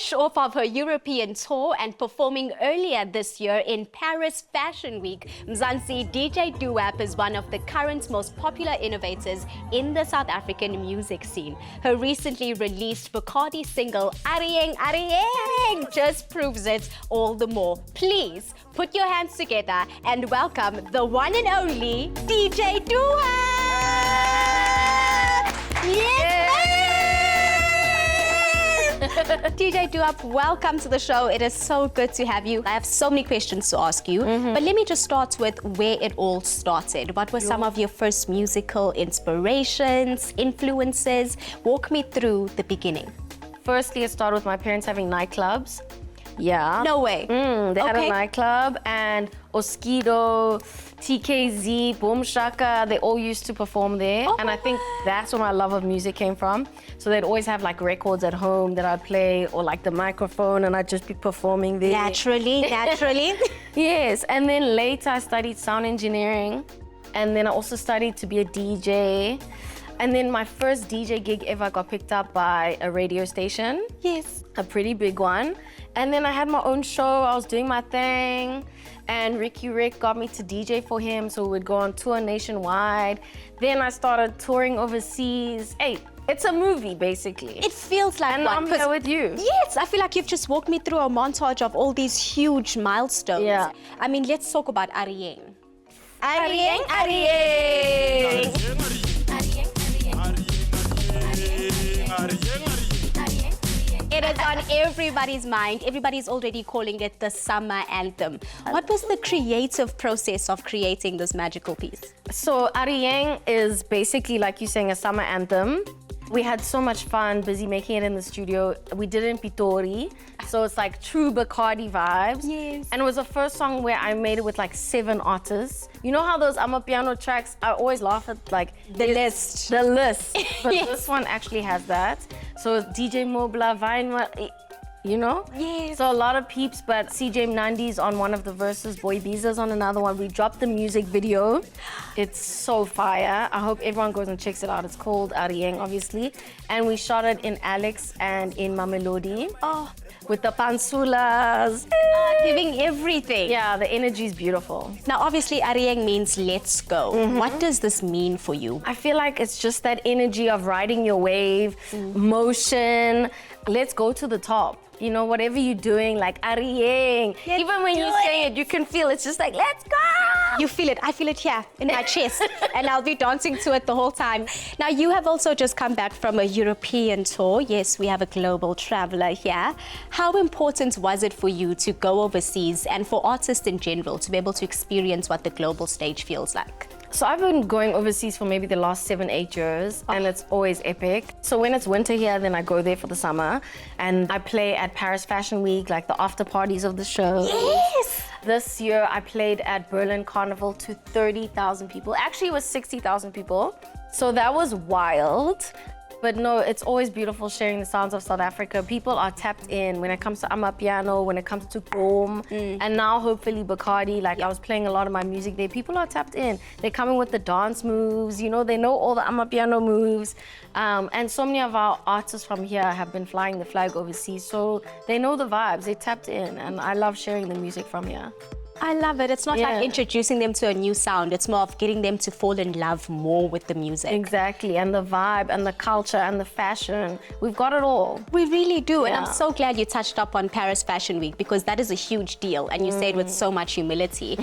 Fresh off of her European tour and performing earlier this year in Paris Fashion Week, Mzansi DJ Doowap is one of the current most popular innovators in the South African music scene. Her recently released Bacardi single, Areyeng, Areyeng, just proves it all the more. Please put your hands together and welcome the one and only DJ Doowap! Yes! DJ Doowap, welcome to the show. It is so good to have you. I have so many questions to ask you, but let me just start with where it all started. What were some of your first musical inspirations, influences? Walk me through the beginning. Firstly, it started with my parents having nightclubs. Yeah. No way. They had a nightclub, and Oskido, TKZ, Boom Shaka, they all used to perform there. And I think that's where my love of music came from. So they'd always have like records at home that I'd play, or like the microphone, and I'd just be performing there. Naturally. Yes, and then later I studied sound engineering, and then I also studied to be a DJ. And then my first DJ gig ever got picked up by a radio station. Yes. A pretty big one. And then I had my own show, I was doing my thing, and Rick got me to DJ for him, so we'd go on tour nationwide. Then I started touring overseas. Hey, it's a movie, basically. It feels like and one. I'm here with you. Yes, I feel like you've just walked me through a montage of all these huge milestones. Yeah. I mean, let's talk about Areyeng. Areyeng, Areyeng. It is on everybody's mind. Everybody's already calling it the summer anthem. What was the creative process of creating this magical piece? So Areyeng is basically, like you saying, a summer anthem. We had so much fun, busy making it in the studio. We did it in Pitori, so it's like true Bacardi vibes. Yes. And it was the first song where I made it with like 7 artists. You know how those Amapiano tracks, I always laugh at like The list. The list. But Yes. this one actually has that. So DJ Mobla, Vine, you know? Yes. So a lot of peeps, but CJ Mnandi's on one of the verses, Boy Biza's on another one. We dropped the music video. It's so fire. I hope everyone goes and checks it out. It's called Areyeng, obviously. And we shot it in Alex and in Mamelodi. Oh, with the pansulas. giving everything. Yeah, the energy is beautiful. Now, obviously, Areyeng means let's go. What does this mean for you? I feel like it's just that energy of riding your wave, motion. Let's go to the top. You know, whatever you're doing, like Areyeng. Even when you say it, you can feel it's just like, let's go! You feel it. I feel it here in my chest, and I'll be dancing to it the whole time. Now, you have also just come back from a European tour. Yes, we have a global traveler here. How important was it for you to go overseas and for artists in general to be able to experience what the global stage feels like? So I've been going overseas for maybe the last 7-8 years, and it's always epic. So when it's winter here, then I go there for the summer, and I play at Paris Fashion Week, like the after parties of the show. Yes! This year I played at Berlin Carnival to 30,000 people. Actually, it was 60,000 people. So that was wild. But no, it's always beautiful sharing the sounds of South Africa. People are tapped in when it comes to Amapiano, when it comes to Boom, and now hopefully Bacardi. Like I was playing a lot of my music there. People are tapped in. They're coming with the dance moves, you know, they know all the Amapiano moves. And so many of our artists from here have been flying the flag overseas, so they know the vibes, they tapped in, and I love sharing the music from here. I love it. It's not like introducing them to a new sound. It's more of getting them to fall in love more with the music. Exactly, and the vibe, and the culture, and the fashion. We've got it all. We really do, and I'm so glad you touched up on Paris Fashion Week because that is a huge deal, and you say it with so much humility.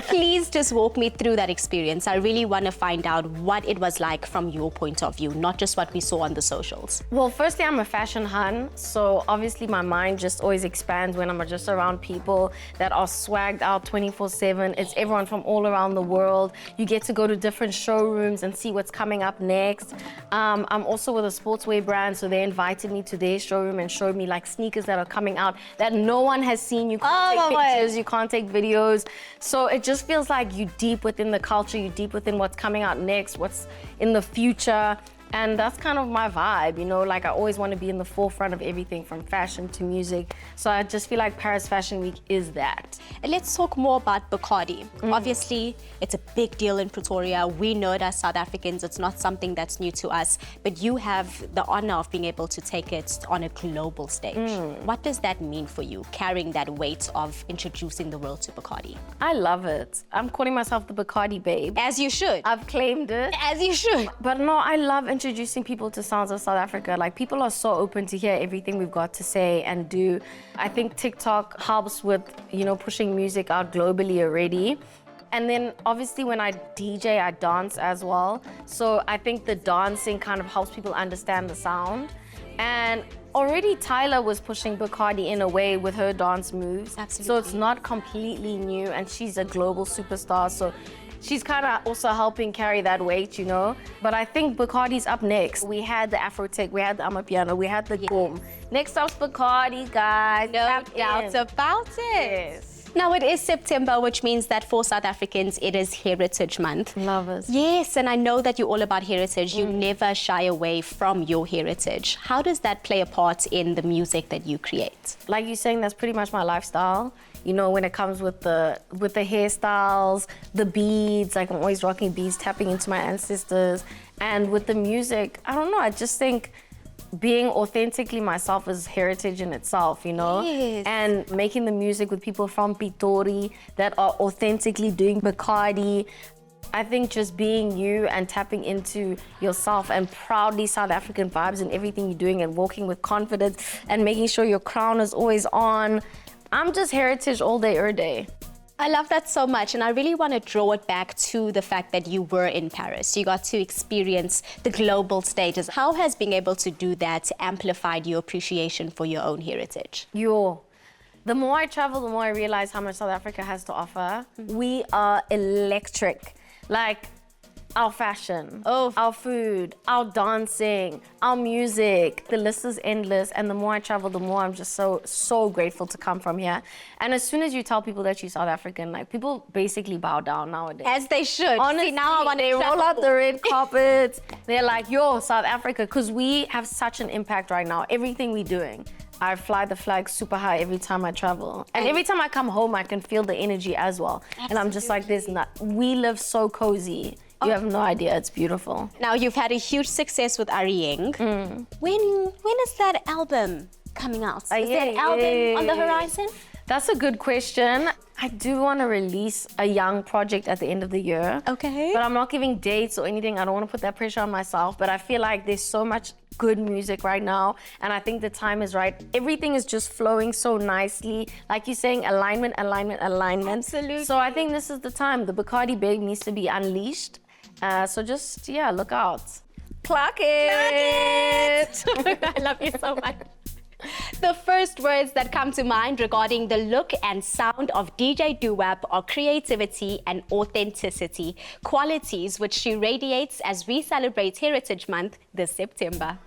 Please just walk me through that experience. I really want to find out what it was like from your point of view, not just what we saw on the socials. Well, firstly, I'm a fashion hun, so obviously my mind just always expands when I'm just around people that are swagged out 24/7. It's everyone from all around the world. You get to go to different showrooms and see what's coming up next. I'm also with a sportswear brand, so they invited me to their showroom and showed me like sneakers that are coming out that no one has seen. You can't take pictures, you can't take videos. So it just feels like you're deep within the culture, you're deep within what's coming out next, what's in the future. And that's kind of my vibe, you know, like I always want to be in the forefront of everything from fashion to music. So I just feel like Paris Fashion Week is that. And let's talk more about Bacardi. Obviously, it's a big deal in Pretoria. We know it as South Africans. It's not something that's new to us, but you have the honor of being able to take it on a global stage. What does that mean for you, carrying that weight of introducing the world to Bacardi? I love it. I'm calling myself the Bacardi babe. As you should. I've claimed it. As you should. But no, I love introducing people to sounds of South Africa. Like, people are so open to hear everything we've got to say and do. I think TikTok helps with, you know, pushing music out globally already. And then obviously when I DJ, I dance as well. So I think the dancing kind of helps people understand the sound. And already Tyler was pushing Bacardi in a way with her dance moves. Absolutely. So it's not completely new, and she's a global superstar. So she's kind of also helping carry that weight, you know? But I think Bacardi's up next. We had the Afrotech, we had the Amapiano, we had the Gom. Next up's Bacardi, guys. No Tap doubt in. about it. Yes. Now, it is September, which means that for South Africans, it is Heritage Month. Love us. Yes, and I know that you're all about heritage. You never shy away from your heritage. How does that play a part in the music that you create? Like you're saying, that's pretty much my lifestyle. You know, when it comes with the hairstyles, the beads, like I'm always rocking beads, tapping into my ancestors. And with the music, I don't know, I just think being authentically myself is heritage in itself, you know? Yes. And making the music with people from Pitori that are authentically doing Bacardi. I think just being you and tapping into yourself and proudly South African vibes in everything you're doing and walking with confidence and making sure your crown is always on. I'm just heritage all day, every day. I love that so much, and I really want to draw it back to the fact that you were in Paris. You got to experience the global stages. How has being able to do that amplified your appreciation for your own heritage? The more I travel, the more I realize how much South Africa has to offer. We are electric. Like, our fashion, our food, our dancing, our music. The list is endless, and the more I travel, the more I'm just so grateful to come from here. And as soon as you tell people that you're South African, like, people basically bow down nowadays. As they should. Honestly, See, now I want they to roll out the red carpets. They're like, yo, South Africa, because we have such an impact right now. Everything we're doing. I fly the flag super high every time I travel. And every time I come home, I can feel the energy as well. Absolutely. And I'm just like, we live so cozy. You have no idea, it's beautiful. Now, you've had a huge success with Areyeng. When is that album coming out? Is that album on the horizon? That's a good question. I do want to release a young project at the end of the year. Okay. But I'm not giving dates or anything. I don't want to put that pressure on myself. But I feel like there's so much good music right now. And I think the time is right. Everything is just flowing so nicely. Like you're saying, alignment. Absolutely. So I think this is the time. The Bacardi Babe needs to be unleashed. So just, look out. Clock it! I love you so much. The first words that come to mind regarding the look and sound of DJ Doowap are creativity and authenticity, qualities which she radiates as we celebrate Heritage Month this September.